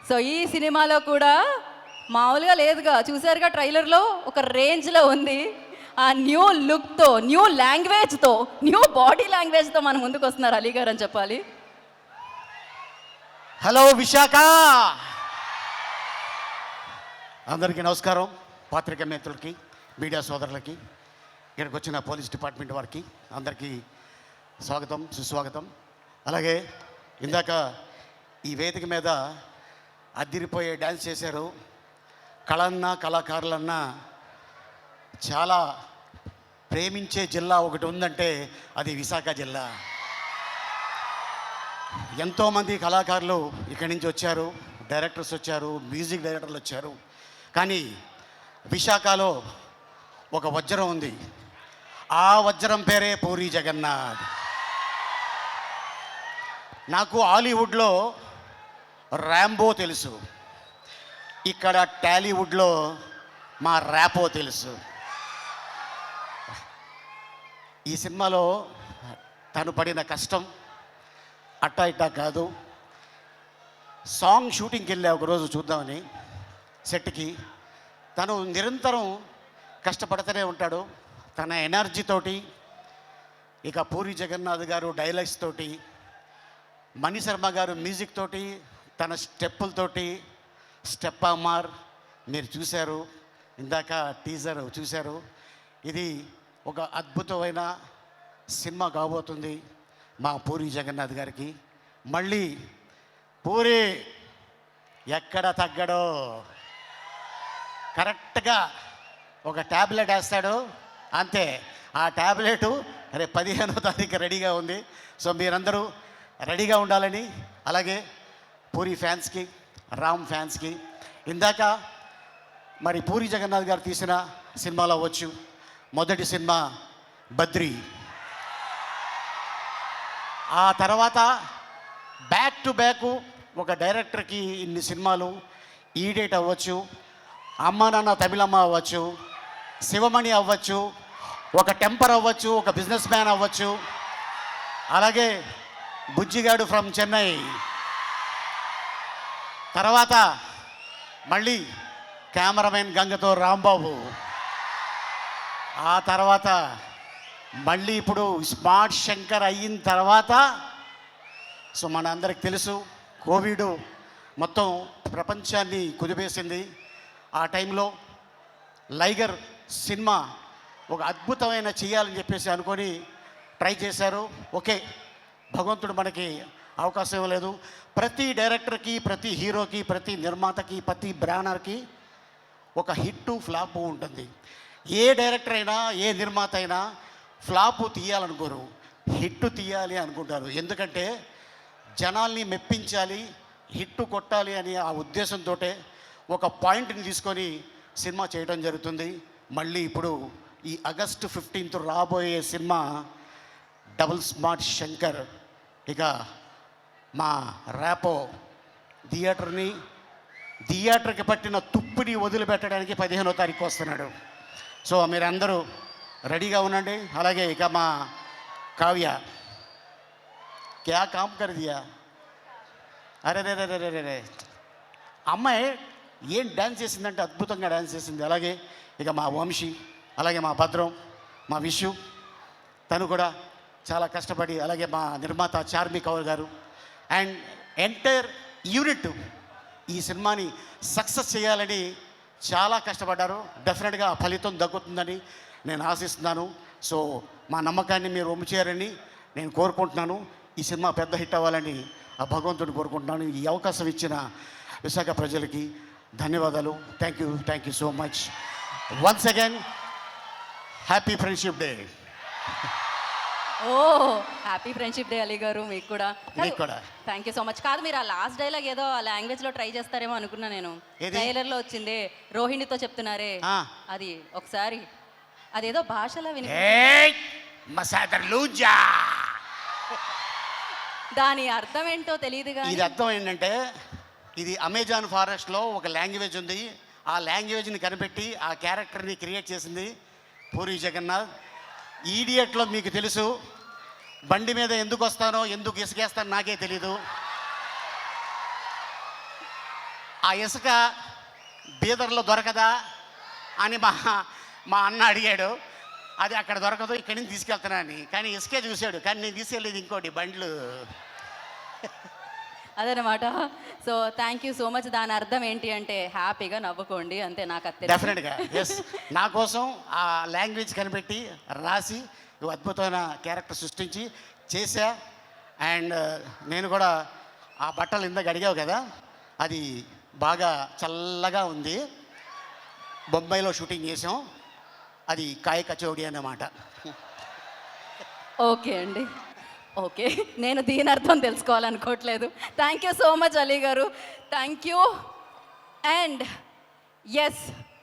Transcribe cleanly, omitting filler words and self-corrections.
So ఈ సినిమాలో కూడా మామూలుగా లేదుగా, చూసారుగా ట్రైలర్లో ఒక రేంజ్లో ఉంది. ఆ న్యూ లుక్తో, న్యూ లాంగ్వేజ్తో, న్యూ బాడీ లాంగ్వేజ్తో మన ముందుకు వస్తున్నారు అలీ గారు అని చెప్పాలి. హలో విశాఖ, అందరికీ నమస్కారం. పాత్రికా మిత్రులకి, మీడియా సోదరులకి, ఇక్కడికి వచ్చిన పోలీస్ డిపార్ట్మెంట్ వారికి అందరికీ స్వాగతం, సుస్వాగతం. అలాగే ఇందాక ఈ వేదిక మీద అద్దిరిపోయే డ్యాన్స్ చేశారు. కళన్నా కళాకారులన్నా చాలా ప్రేమించే జిల్లా ఒకటి ఉందంటే అది విశాఖ జిల్లా. ఎంతోమంది కళాకారులు ఇక్కడి నుంచి వచ్చారు, డైరెక్టర్స్ వచ్చారు, మ్యూజిక్ డైరెక్టర్లు వచ్చారు. కానీ విశాఖలో ఒక వజ్రం ఉంది. ఆ వజ్రం పేరే పూరి జగన్నాథ్. నాకు హాలీవుడ్లో ర్యాంబో తెలుసు, ఇక్కడ టాలీవుడ్లో మా ర్యాపో తెలుసు. ఈ సినిమాలో తను పడిన కష్టం అట్టా ఇట్టా కాదు. సాంగ్ షూటింగ్కి వెళ్ళా ఒకరోజు చూద్దామని సెట్కి. తను నిరంతరం కష్టపడుతూనే ఉంటాడు తన ఎనర్జీతోటి. ఇక పూరి జగన్నాథ్ గారు డైలాగ్స్ తోటి, మణిశర్మ గారు మ్యూజిక్ తోటి, తన స్టెప్పులతోటి. స్టెప్ అమార్ మీరు చూశారు, ఇందాక టీజర్ చూశారు. ఇది ఒక అద్భుతమైన సినిమా కాబోతుంది మా పూరి జగన్నాథ్ గారికి. మళ్ళీ పూరి ఎక్కడ తగ్గడో, కరెక్ట్గా ఒక ట్యాబ్లెట్ వేస్తాడు అంతే. ఆ ట్యాబ్లెటు రేపు 15వ తారీఖు రెడీగా ఉంది. సో మీరందరూ రెడీగా ఉండాలని, అలాగే పూరి ఫ్యాన్స్కి, రామ్ ఫ్యాన్స్కి. ఇందాక మరి పూరి జగన్నాథ్ గారు తీసిన సినిమాలో అవ్వచ్చు, మొదటి సినిమా బద్రి, ఆ తర్వాత బ్యాక్ టు బ్యాక్ ఒక డైరెక్టర్కి ఇన్ని సినిమాలు, ఈడేట్ అవ్వచ్చు, అమ్మ నాన్న తమిళమ్మ అవ్వచ్చు, శివమణి అవ్వచ్చు, ఒక టెంపర్ అవ్వచ్చు, ఒక బిజినెస్ మ్యాన్ అవ్వచ్చు, అలాగే బుజ్జిగాడు ఫ్రమ్ చెన్నై. తర్వాత మళ్ళీ కెమెరామెన్ గంగతో రాంబాబు. ఆ తర్వాత మళ్ళీ ఇప్పుడు స్మార్ట్ శంకర్ అయిన తర్వాత, సో మన అందరికి తెలుసు కోవిడ్ మొత్తం ప్రపంచాన్ని కుదిపేసింది. ఆ టైంలో లైగర్ సినిమా ఒక అద్భుతమైన చేయాలని చెప్పేసి అనుకొని ట్రై చేశారు. ఓకే, భగవంతుడు మనకి అవకాశం ఇవ్వలేదు. ప్రతి డైరెక్టర్కి, ప్రతి హీరోకి, ప్రతి నిర్మాతకి, ప్రతి బ్యానర్కి ఒక హిట్ ఫ్లాప్ ఉంటుంది. ఏ డైరెక్టర్ అయినా, ఏ నిర్మాత అయినా ఫ్లాపు తీయాలనుకోరు, హిట్ తీయాలి అనుకుంటారు. ఎందుకంటే జనాల్ని మెప్పించాలి, హిట్ కొట్టాలి అని ఆ ఉద్దేశంతో ఒక పాయింట్ని తీసుకొని సినిమా చేయడం జరుగుతుంది. మళ్ళీ ఇప్పుడు ఈ ఆగస్టు 15th రాబోయే సినిమా డబుల్ స్మార్ట్ శంకర్. ఇక మా ర్యాపో థియేటర్కి పట్టిన తుప్పిని వదిలిపెట్టడానికి 15వ తారీఖు వస్తున్నాడు. సో మీరందరూ రెడీగా ఉండండి. అలాగే ఇక మా కావ్య క్యా కామ్ కర్ దియా, అరే రే రే రే రే, అమ్మాయి ఏం డ్యాన్స్ చేసిందంటే అద్భుతంగా డ్యాన్స్ చేసింది. అలాగే ఇక మా వంశీ, అలాగే మా భద్రం, మా విషు, తను కూడా చాలా కష్టపడి, అలాగే మా నిర్మాత చార్మి కౌర్ గారు అండ్ ఎంటైర్ యూనిట్ ఈ సినిమాని సక్సెస్ చేయాలని చాలా కష్టపడ్డారు. డెఫినెట్గా ఫలితం దక్కుతుందని నేను ఆశిస్తున్నాను. సో మా నమ్మకాన్ని మీరు ఒమ్ము చేయాలని నేను కోరుకుంటున్నాను. ఈ సినిమా పెద్ద హిట్ అవ్వాలని ఆ భగవంతుని కోరుకుంటున్నాను. ఈ అవకాశం ఇచ్చిన విశాఖ ప్రజలకి ధన్యవాదాలు. Thank you so much. Once again happy friendship day. ఓ హ్యాపీ ఫ్రెండ్షిప్ డే అలీ గారు, మీకు కూడా. Thank you so much. కాదు, మీరు ఆ లాస్ట్ డైలాగ్ ఏదో ఆ లాంగ్వేజ్లో ట్రై చేస్తారేమో అనుకున్నా నేను. ట్రైలర్లో వచ్చిందే రోహిణితో చెప్తున్నారే, అది ఒకసారి అదేదో భాషలో విని, దాని అర్థం ఏంటో తెలియదుగా. ఇది అర్థం ఏంటంటే, ఇది అమెజాన్ ఫారెస్ట్లో ఒక లాంగ్వేజ్ ఉంది. ఆ లాంగ్వేజ్ని కనిపెట్టి ఆ క్యారెక్టర్ని క్రియేట్ చేసింది పూరి జగన్నాథ్. ఈడియట్లో మీకు తెలుసు, బండి మీద ఎందుకు వస్తానో, ఎందుకు ఇసుకేస్తానో నాకే తెలీదు. ఆ ఇసుక బీదర్లో దొరకదా అని మా అన్న అడిగాడు. అది అక్కడ దొరకదు, ఇక్కడి నుంచి తీసుకెళ్తున్నాను. కానీ ఇసుకే చూశాడు, కానీ నేను తీసుకెళ్ళేది ఇంకోటి బండ్లు. అదనమాట. So thank you so much. దాని అర్థం ఏంటి అంటే హ్యాపీగా నవ్వుకోండి అంతే. నాకు అది డెఫినెట్గా ఎస్. నా కోసం ఆ లాంగ్వేజ్ కనిపెట్టి రాసి అద్భుతమైన క్యారెక్టర్ సృష్టించి చేశా. అండ్ నేను కూడా ఆ బట్టలు ఇందాక అడిగావు కదా, అది బాగా చల్లగా ఉంది. బొంబాయిలో షూటింగ్ చేసాం, అది కాయ కచౌడి అన్నమాట. ఓకే అండి, ఓకే. నేను దీని అర్థం తెలుసుకోవాలనుకోవట్లేదు. Thank you so much Ali గారు, థ్యాంక్ యూ. And yes,